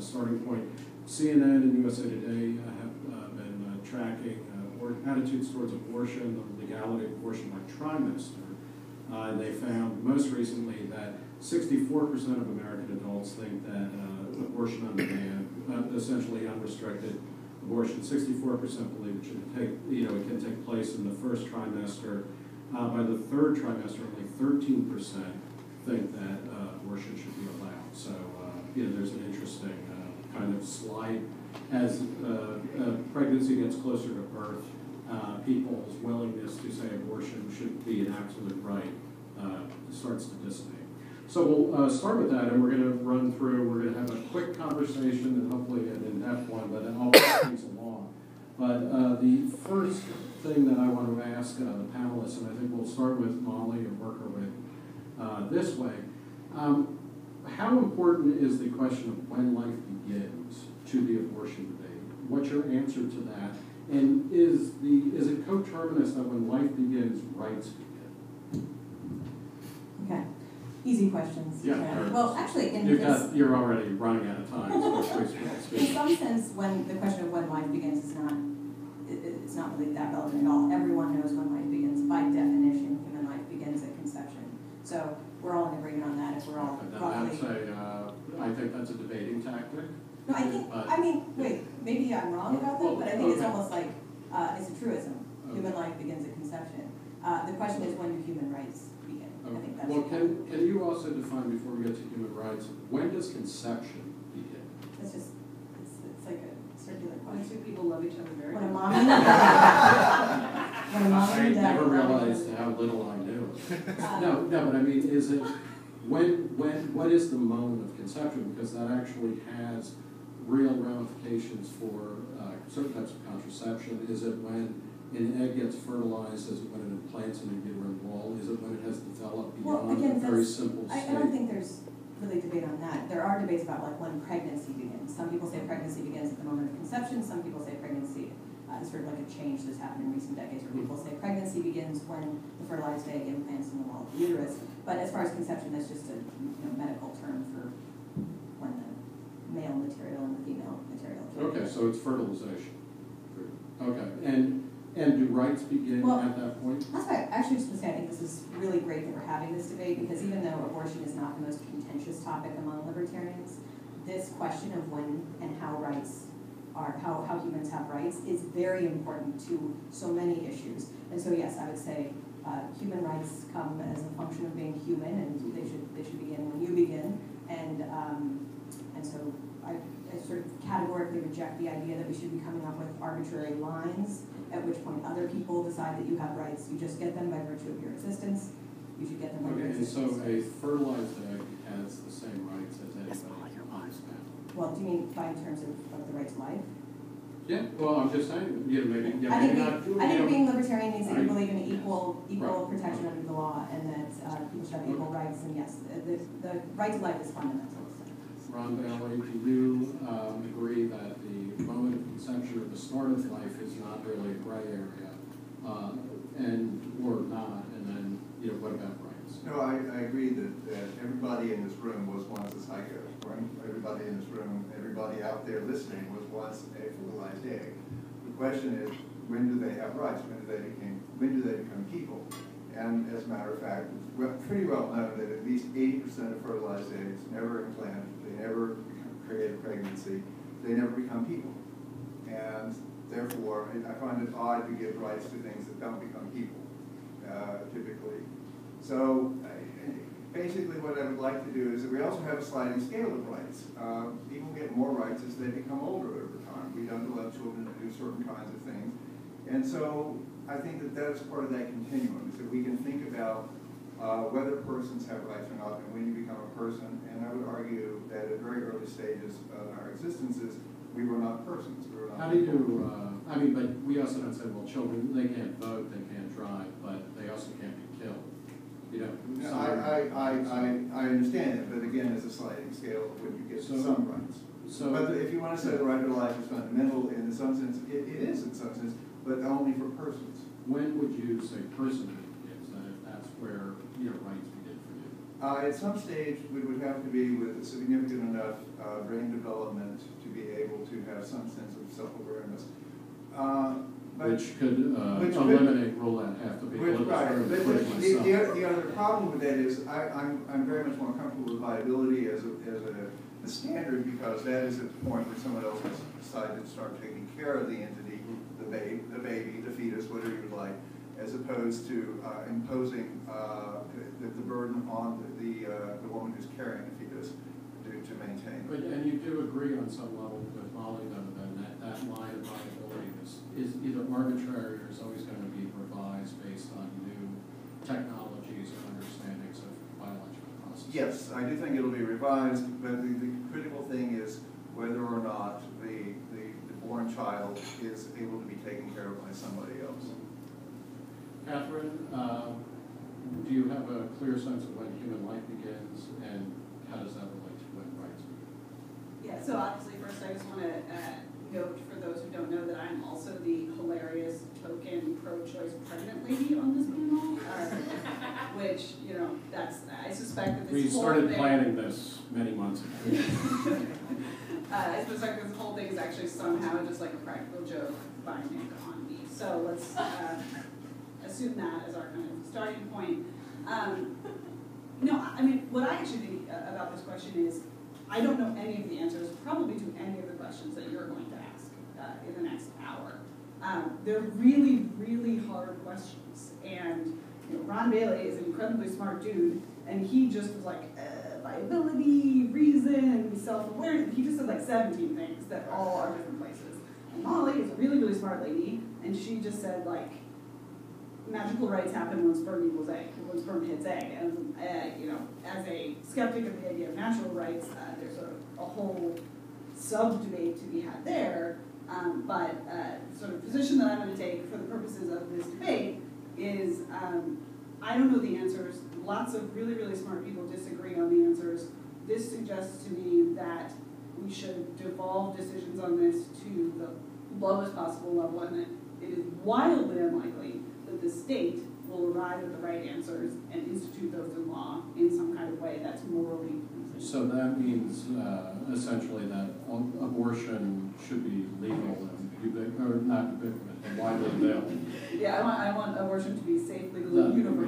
starting point. CNN and USA Today have been tracking attitudes towards abortion, the legality of abortion by trimester. And they found most recently that 64% of American adults think that abortion on demand, essentially unrestricted abortion, 64% believe it should take, it can take place in the first trimester. By the third trimester, only 13% think that abortion should be allowed. So, there's an interesting kind of slide as pregnancy gets closer to birth. People's willingness to say abortion should be an absolute right starts to dissipate. So we'll start with that, and we're going to run through, we're going to have a quick conversation and hopefully an in-depth one, but I'll pass things along. But the first thing that I want to ask the panelists, and I think we'll start with Molly and work our way this way. How important is the question of when life begins to the abortion debate? What's your answer to that? And is it coterminous that when life begins, rights begin? Okay, easy questions. Yeah. Well, actually, you're already running out of time. So in some sense, when the question of when life begins is it's not really that relevant at all. Everyone knows when life begins. By definition, human life begins at conception. So we're all in agreement on that. If we're all roughly. I think that's a debating tactic. No, wait, maybe I'm wrong about that, but I think it's almost like it's a truism. Okay. Human life begins at conception. The question is, when do human rights begin? Okay. I think that's can you also define, before we get to human rights, when does conception begin? It's like a circular question. When two people love each other very much. When a mom and dad. I never realized how little I knew. No, but I mean, is it what is the moment of conception? Because that actually has real ramifications for certain types of contraception. Is it when an egg gets fertilized? Is it when it implants in a uterine wall? Is it when it has developed beyond a very simple state? I don't think there's really debate on that. There are debates about when pregnancy begins. Some people say pregnancy begins at the moment of conception. Some people say pregnancy is sort of like a change that's happened in recent decades, where people say pregnancy begins when the fertilized egg implants in the wall of the uterus. But as far as conception, that's just a medical term for when the male material and the female material. Okay, so it's fertilization. Okay, and do rights begin at that point? That's why I actually just say I think this is really great that we're having this debate, because even though abortion is not the most contentious topic among libertarians, this question of when and how rights are, how humans have rights is very important to so many issues. And so yes, I would say human rights come as a function of being human, and they should begin when you begin. And so I sort of categorically reject the idea that we should be coming up with arbitrary lines at which point other people decide that you have rights. You just get them by virtue of your existence. You should get them by your existence. And so a fertilized egg has the same rights as anybody else. Well, do you mean by in terms of the right to life? Yeah, well, I'm just saying, maybe I think being libertarian means that you believe in equal protection under the law, and that people should have equal rights, and yes, the right to life is fundamental. Ron Bailey, do you agree that the moment of conception or the start of life is not really a gray area, or not, and then, what about rights? No, I agree that everybody in this room was once a psycho. Everybody in this room, everybody out there listening was once a fertilized egg. The question is, when do they have rights? When do they become people? And as a matter of fact, it's pretty well known that at least 80% of fertilized eggs never implant, they never create a pregnancy, they never become people. And therefore, I find it odd to give rights to things that don't become people, typically. So basically what I would like to do is that we also have a sliding scale of rights. People get more rights as they become older over time. We don't allow children to do certain kinds of things. And so I think that that is part of that continuum, is that we can think about whether persons have rights or not, and when you become a person. And I would argue that at very early stages of our existences, we were not persons. We were not How do you, but we also don't say, well, children, they can't vote, they can't drive, but they also can't be killed. No, I understand it, but again, it's a sliding scale when you get to some rights. But if you want to say the right to life is fundamental, in some sense, it is in some sense, but only for persons. When would you say personhood begins? That if that's where rights begin for you? At some stage, we would have to be with significant enough brain development to be able to have some sense of self-awareness. Which could which could- eliminate rule out half the people in this Right, room, but including myself. the other problem with that is I'm very much more comfortable with liability as a standard, because that is at the point where someone else has decided to start taking care of the entity, the baby, the fetus, whatever you would like, as opposed to imposing the burden on the woman who's carrying the fetus to maintain. But, and you do agree on some level with Molly, though, then that line of liability is either arbitrary or is always going to be revised based on new technologies or understandings of biological processes. Yes, I do think it'll be revised, but the critical thing is whether or not the born child is able to be taken care of by somebody else. Catherine, do you have a clear sense of when human life begins, and how does that relate to when rights begin? Yeah, so obviously first I just want to note for those who don't know that I'm also the hilarious token pro-choice pregnant lady on this panel, which, you know, I suspect that this We whole started thing, planning this many months ago. I suspect this whole thing is actually somehow just like a practical joke by Nick on me. So let's assume that as our kind of starting point. No, I mean, what I actually think about this question is, I don't know any of the answers, probably to any of the questions that you're going to ask in the next hour. They're really, really hard questions. And you know, Ron Bailey is an incredibly smart dude, and he just was like, viability, reason, self-awareness. He just said like 17 things that all are different places. And Molly is a really, really smart lady, and she just said like, magical rights happen when sperm equals egg, when sperm hits egg. And you know, as a skeptic of the idea of natural rights, there's a whole sub-debate to be had there. But sort of position that I'm going to take for the purposes of this debate is I don't know the answers. Lots of really, really smart people disagree on the answers. This suggests to me that we should devolve decisions on this to the lowest possible level, and that it is wildly unlikely that the state will arrive at the right answers and institute those in law in some kind of way that's morally consistent. So that means essentially that abortion should be legal and not ubiquitous, but widely available. Yeah, I want abortion to be safe, legal, and universal.